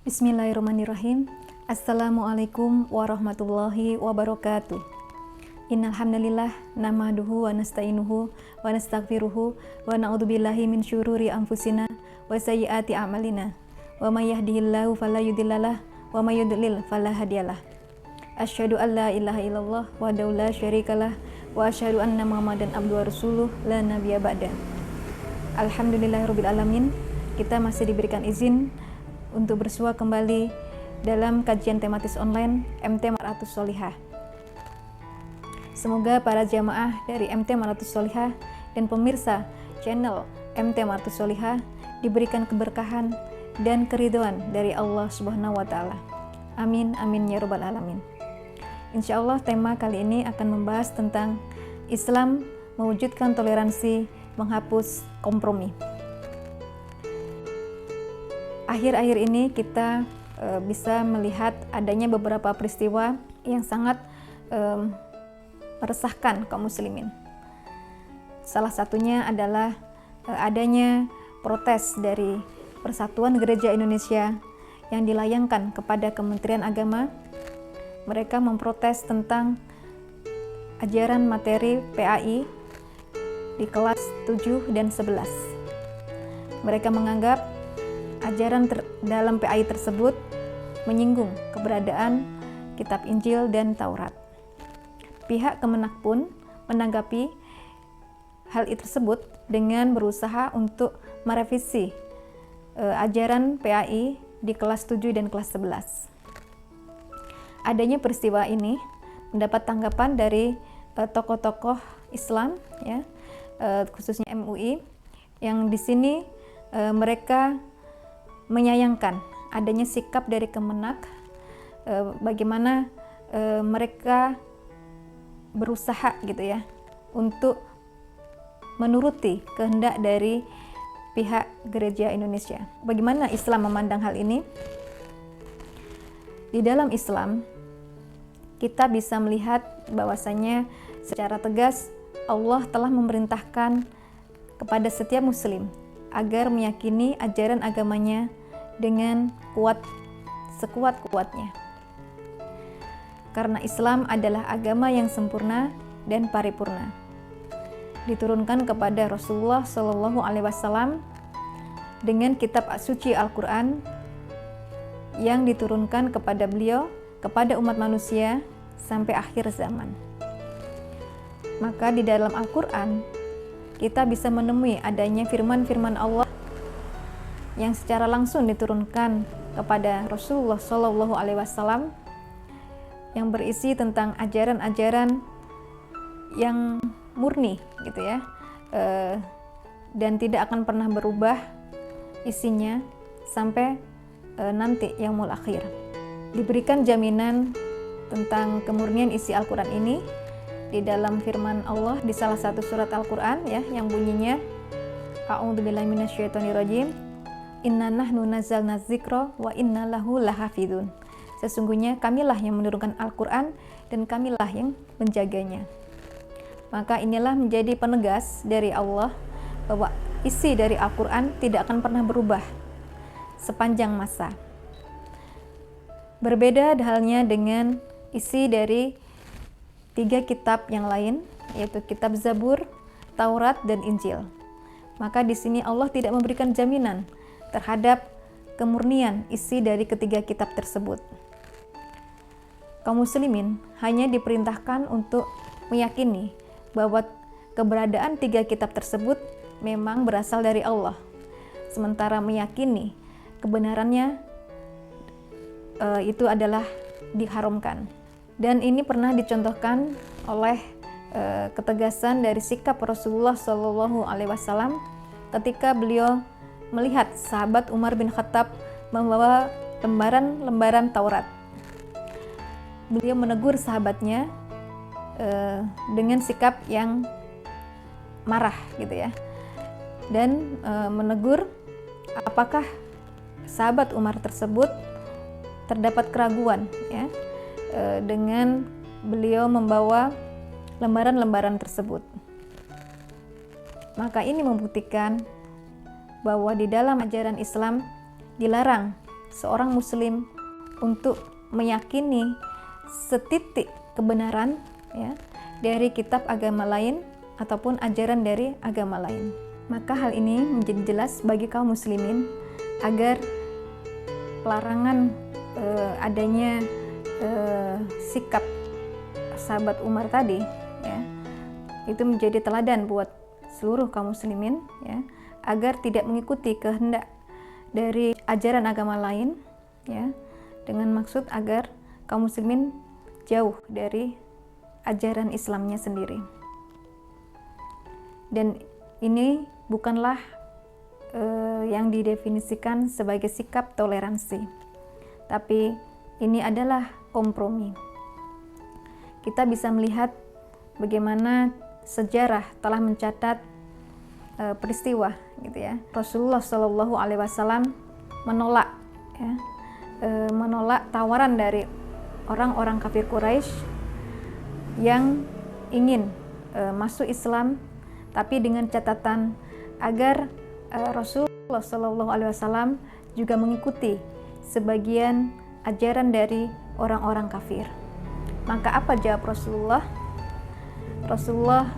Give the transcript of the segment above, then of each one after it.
Bismillahirrahmanirrahim. Assalamualaikum warahmatullahi wabarakatuh. Innal hamdalillah nahmaduhu wa nasta'inuhu wa nastaghfiruhu wa na'udzubillahi min syururi anfusina wa sayyiati a'malina. Wa may yahdihillahu fala mudhillalah wa may yudlil fala hadiyalah. Asyhadu an la ilaha illallah wahdahu la syarikalah wa asyhadu anna Muhammadan abduhu wa rasuluh la nabiyya ba'da. Alhamdulillahirabbil alamin. Kita masih diberikan izin untuk bersua kembali dalam kajian tematis online MT Mar'atus Sholihah. Semoga para jamaah dari MT Mar'atus Sholihah dan pemirsa channel MT Mar'atus Sholihah diberikan keberkahan dan keridhaan dari Allah Subhanahu wa taala. Amin amin ya rabbal alamin. Insyaallah tema kali ini akan membahas tentang Islam mewujudkan toleransi, menghapus kompromi. Akhir-akhir ini kita bisa melihat adanya beberapa peristiwa yang sangat meresahkan kaum muslimin. Salah satunya adalah adanya protes dari Persatuan Gereja Indonesia yang dilayangkan kepada Kementerian Agama. Mereka memprotes tentang ajaran materi PAI di kelas 7 dan 11. Mereka menganggap ajaran dalam PAI tersebut menyinggung keberadaan kitab Injil dan Taurat. Pihak Kemenak pun menanggapi hal tersebut dengan berusaha untuk merevisi ajaran PAI di kelas 7 dan kelas 11. Adanya peristiwa ini mendapat tanggapan dari tokoh-tokoh Islam, ya, khususnya MUI, yang di sini mereka menyayangkan adanya sikap dari Kemenak, bagaimana mereka berusaha gitu ya untuk menuruti kehendak dari pihak Gereja Indonesia. Bagaimana Islam memandang hal ini? Di dalam Islam kita bisa melihat bahwasanya secara tegas Allah telah memerintahkan kepada setiap muslim agar meyakini ajaran agamanya dengan kuat, sekuat-kuatnya. Karena Islam adalah agama yang sempurna dan paripurna. Diturunkan kepada Rasulullah SAW dengan kitab suci Al-Quran yang diturunkan kepada beliau, kepada umat manusia sampai akhir zaman. Maka di dalam Al-Quran kita bisa menemui adanya firman-firman Allah yang secara langsung diturunkan kepada Rasulullah SAW yang berisi tentang ajaran-ajaran yang murni gitu ya, dan tidak akan pernah berubah isinya sampai nanti yaumul akhir. Diberikan jaminan tentang kemurnian isi Al-Quran ini di dalam firman Allah di salah satu surat Al-Quran ya, yang bunyinya A'udzubillahi minasyaitonirrajim, Inna nahnu nazzalna dzikra wa inna lahu lahafidun. Sesungguhnya kamilah yang menurunkan Al-Quran dan kamilah yang menjaganya. Maka inilah menjadi penegas dari Allah bahwa isi dari Al-Quran tidak akan pernah berubah sepanjang masa. Berbeda halnya dengan isi dari 3 kitab yang lain, yaitu kitab Zabur, Taurat, dan Injil. Maka di sini Allah tidak memberikan jaminan terhadap kemurnian isi dari ketiga kitab tersebut. Kaum muslimin hanya diperintahkan untuk meyakini bahwa keberadaan 3 kitab tersebut memang berasal dari Allah. Sementara meyakini kebenarannya itu adalah diharamkan. Dan ini pernah dicontohkan oleh ketegasan dari sikap Rasulullah SAW ketika beliau melihat sahabat Umar bin Khattab membawa lembaran-lembaran Taurat. Beliau menegur sahabatnya dengan sikap yang marah gitu ya, dan menegur apakah sahabat Umar tersebut terdapat keraguan ya dengan beliau membawa lembaran-lembaran tersebut. Maka ini membuktikan bahwa di dalam ajaran Islam dilarang seorang muslim untuk meyakini setitik kebenaran ya dari kitab agama lain ataupun ajaran dari agama lain. Maka hal ini menjadi jelas bagi kaum muslimin agar pelarangan adanya sikap sahabat Umar tadi ya itu menjadi teladan buat seluruh kaum muslimin ya agar tidak mengikuti kehendak dari ajaran agama lain ya dengan maksud agar kaum muslimin jauh dari ajaran Islamnya sendiri. Dan ini bukanlah yang didefinisikan sebagai sikap toleransi, tapi ini adalah kompromi. Kita bisa melihat bagaimana sejarah telah mencatat peristiwa gitu ya. Rasulullah Shallallahu Alaihi Wasallam menolak ya, menolak tawaran dari orang-orang kafir Quraisy yang ingin masuk Islam, tapi dengan catatan agar Rasulullah Shallallahu Alaihi Wasallam juga mengikuti sebagian ajaran dari orang-orang kafir. Maka apa jawab Rasulullah? Rasulullah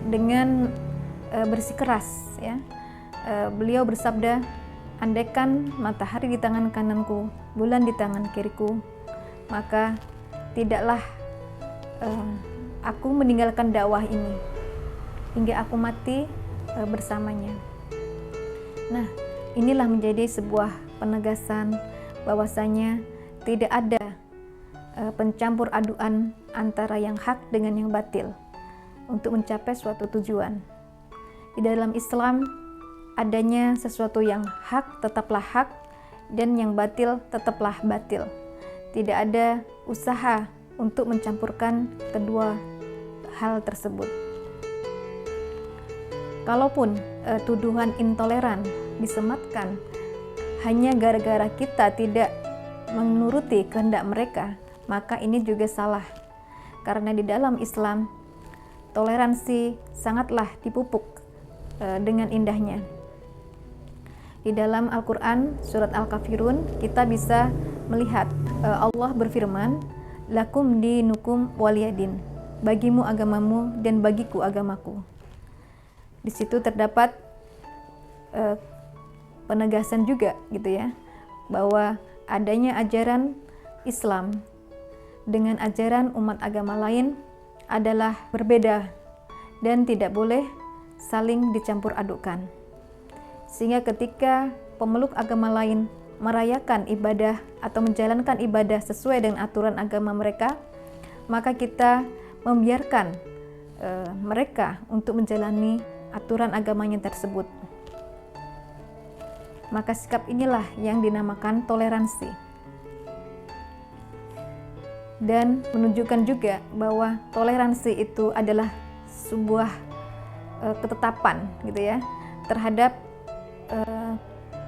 dengan bersikeras ya, beliau bersabda, andaikan matahari di tangan kananku, bulan di tangan kiriku, maka tidaklah aku meninggalkan dakwah ini hingga aku mati bersamanya. Nah, inilah menjadi sebuah penegasan bahwasanya tidak ada pencampur aduan antara yang hak dengan yang batil untuk mencapai suatu tujuan. Di dalam Islam adanya sesuatu yang hak tetaplah hak dan yang batil tetaplah batil. Tidak ada usaha untuk mencampurkan kedua hal tersebut. Kalaupun tuduhan intoleran disematkan hanya gara-gara kita tidak menuruti kehendak mereka, maka ini juga salah. Karena di dalam Islam toleransi sangatlah dipupuk dengan indahnya. Di dalam Al-Quran surat Al-Kafirun kita bisa melihat Allah berfirman, lakum dinukum waliyadin, bagimu agamamu dan bagiku agamaku. Di situ terdapat penegasan juga gitu ya, bahwa adanya ajaran Islam dengan ajaran umat agama lain adalah berbeda dan tidak boleh saling dicampur adukkan. Sehingga ketika pemeluk agama lain merayakan ibadah atau menjalankan ibadah sesuai dengan aturan agama mereka, maka kita membiarkan mereka untuk menjalani aturan agamanya tersebut. Maka sikap inilah yang dinamakan toleransi. Dan menunjukkan juga bahwa toleransi itu adalah sebuah ketetapan gitu ya terhadap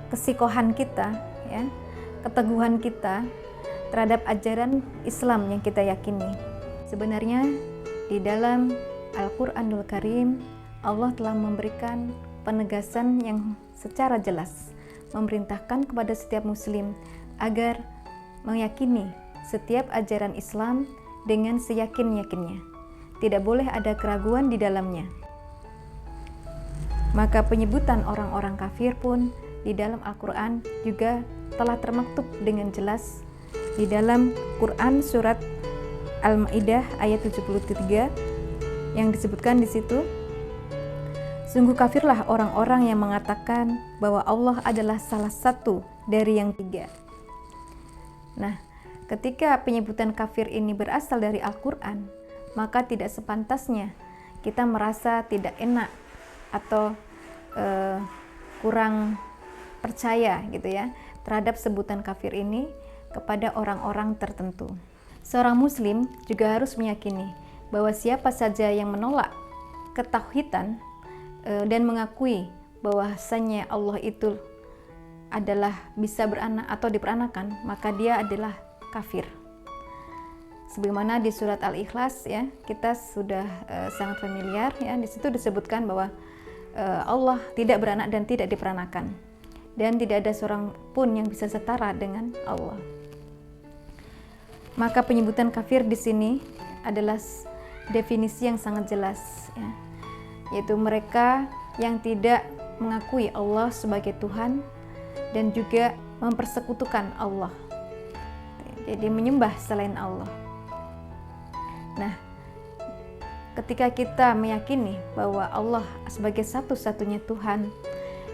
kesikohan kita ya, keteguhan kita terhadap ajaran Islam yang kita yakini. Sebenarnya di dalam Al-Qur'anul Karim Allah telah memberikan penegasan yang secara jelas memerintahkan kepada setiap muslim agar meyakini setiap ajaran Islam dengan seyakin-yakinnya. Tidak boleh ada keraguan di dalamnya. Maka penyebutan orang-orang kafir pun di dalam Al-Quran juga telah termaktub dengan jelas di dalam Quran surat Al-Maidah ayat 73 yang disebutkan di situ, sungguh kafirlah orang-orang yang mengatakan bahwa Allah adalah salah satu dari yang tiga. Nah, ketika penyebutan kafir ini berasal dari Al-Quran, maka tidak sepantasnya kita merasa tidak enak atau kurang percaya gitu ya terhadap sebutan kafir ini kepada orang-orang tertentu. Seorang muslim juga harus meyakini bahwa siapa saja yang menolak ketauhidan dan mengakui bahwasanya Allah itu adalah bisa beranak atau diperanakan, maka dia adalah kafir. Sebagaimana di surat Al-Ikhlas ya, kita sudah sangat familiar ya, di situ disebutkan bahwa Allah tidak beranak dan tidak diperanakan. dan tidak ada seorang pun yang bisa setara dengan Allah. Maka penyebutan kafir di sini adalah definisi yang sangat jelas, ya, yaitu mereka yang tidak mengakui Allah sebagai Tuhan dan juga mempersekutukan Allah, jadi menyembah selain Allah. Nah, ketika kita meyakini bahwa Allah sebagai satu-satunya Tuhan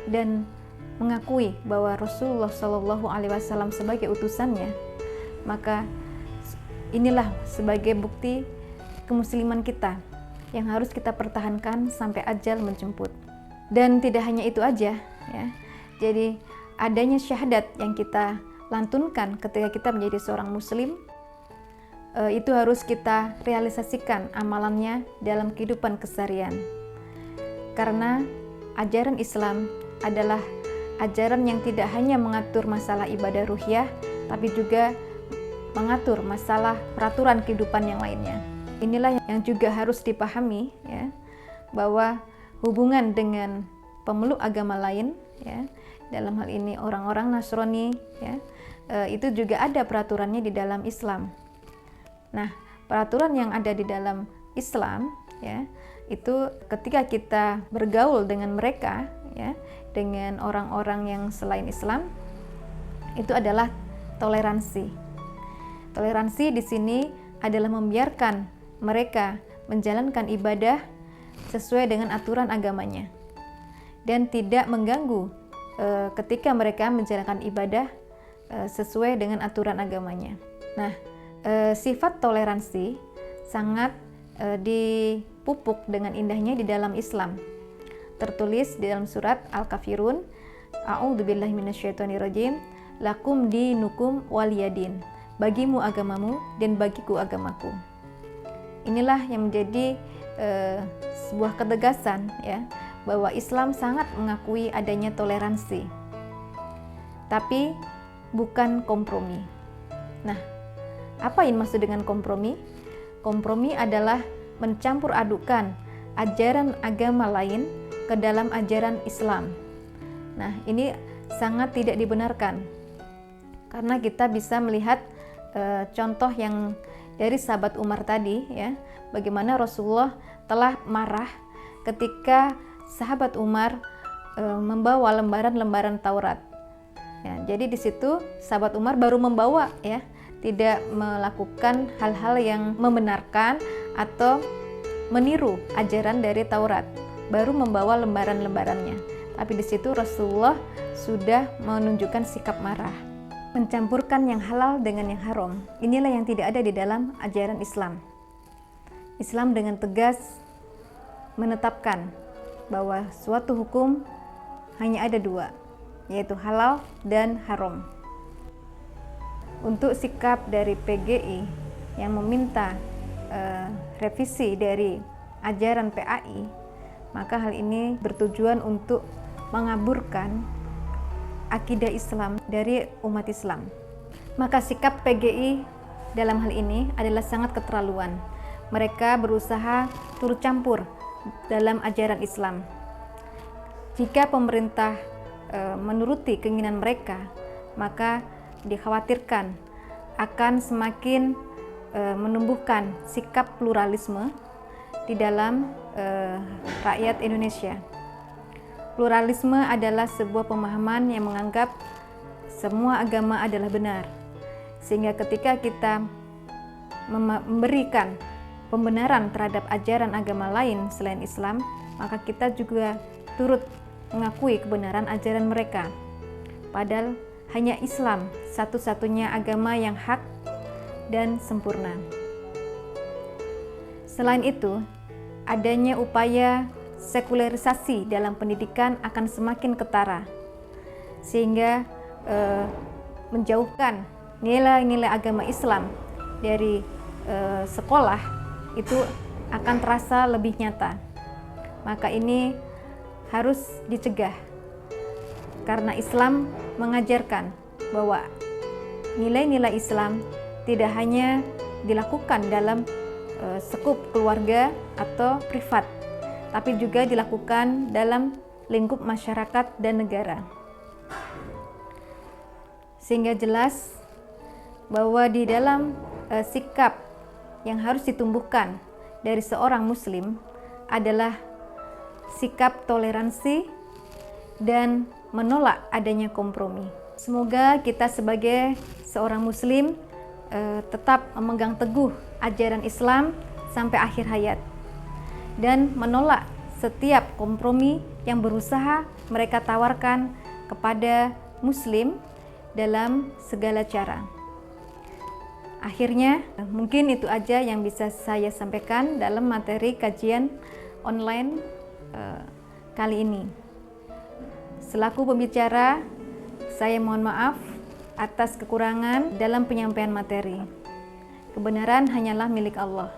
dan mengakui bahwa Rasulullah Shallallahu Alaihi Wasallam sebagai utusannya, maka inilah sebagai bukti kemusliman kita yang harus kita pertahankan sampai ajal menjemput. Dan tidak hanya itu aja, ya. Jadi adanya syahadat yang kita lantunkan ketika kita menjadi seorang muslim, itu harus kita realisasikan amalannya dalam kehidupan keseharian. Karena ajaran Islam adalah ajaran yang tidak hanya mengatur masalah ibadah ruhiyah, tapi juga mengatur masalah peraturan kehidupan yang lainnya. Inilah yang juga harus dipahami, ya, bahwa hubungan dengan pemeluk agama lain, ya, dalam hal ini orang-orang Nasrani, ya, itu juga ada peraturannya di dalam Islam. Nah, peraturan yang ada di dalam Islam, ya, itu ketika kita bergaul dengan mereka, ya, dengan orang-orang yang selain Islam, itu adalah toleransi. Toleransi di sini adalah membiarkan mereka menjalankan ibadah sesuai dengan aturan agamanya dan tidak mengganggu ketika mereka menjalankan ibadah sesuai dengan aturan agamanya. Nah, sifat toleransi sangat dipupuk dengan indahnya di dalam Islam. Tertulis di dalam surat Al-Kafirun, A'udzubillahi minasyaitonirrajim, lakum dinukum waliyadin, bagimu agamamu dan bagiku agamaku. Inilah yang menjadi sebuah ketegasan, ya, bahwa Islam sangat mengakui adanya toleransi, tapi bukan kompromi. Nah, apa yang maksud dengan kompromi? Kompromi adalah mencampur adukan ajaran agama lain ke dalam ajaran Islam. Nah, ini sangat tidak dibenarkan, karena kita bisa melihat contoh yang dari sahabat Umar tadi, ya, bagaimana Rasulullah telah marah ketika sahabat Umar membawa lembaran-lembaran Taurat. Ya, jadi di situ sahabat Umar baru membawa, ya, tidak melakukan hal-hal yang membenarkan atau meniru ajaran dari Taurat, baru membawa lembaran-lembarannya. Tapi di situ Rasulullah sudah menunjukkan sikap marah, mencampurkan yang halal dengan yang haram. Inilah yang tidak ada di dalam ajaran Islam. Islam dengan tegas menetapkan bahwa suatu hukum hanya ada dua, yaitu halal dan haram. Untuk sikap dari PGI yang meminta revisi dari ajaran PAI, maka hal ini bertujuan untuk mengaburkan akidah Islam dari umat Islam. Maka sikap PGI dalam hal ini adalah sangat keterlaluan. Mereka berusaha turut campur dalam ajaran Islam. Jika pemerintah menuruti keinginan mereka, maka dikhawatirkan akan semakin menumbuhkan sikap pluralisme di dalam rakyat Indonesia. Pluralisme adalah sebuah pemahaman yang menganggap semua agama adalah benar, sehingga ketika kita memberikan pembenaran terhadap ajaran agama lain selain Islam, maka kita juga turut mengakui kebenaran ajaran mereka. Padahal hanya Islam satu-satunya agama yang hak dan sempurna. Selain itu, adanya upaya sekularisasi dalam pendidikan akan semakin ketara, sehingga menjauhkan nilai-nilai agama Islam dari sekolah itu akan terasa lebih nyata. Maka ini harus dicegah, karena Islam mengajarkan bahwa nilai-nilai Islam tidak hanya dilakukan dalam skup keluarga atau privat, tapi juga dilakukan dalam lingkup masyarakat dan negara. sehingga jelas bahwa di dalam sikap yang harus ditumbuhkan dari seorang muslim adalah sikap toleransi dan menolak adanya kompromi. Semoga kita sebagai seorang muslim tetap memegang teguh ajaran Islam sampai akhir hayat dan menolak setiap kompromi yang berusaha mereka tawarkan kepada muslim dalam segala cara. Akhirnya, mungkin itu aja yang bisa saya sampaikan dalam materi kajian online kali ini. Selaku pembicara, saya mohon maaf atas kekurangan dalam penyampaian materi. Kebenaran hanyalah milik Allah.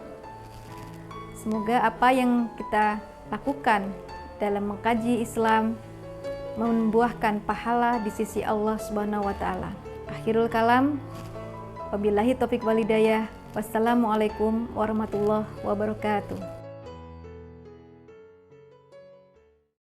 Semoga apa yang kita lakukan dalam mengkaji Islam membuahkan pahala di sisi Allah Subhanahu wa taala. Akhirul kalam. Wabillahi taufik wal hidayah. Wassalamualaikum warahmatullahi wabarakatuh.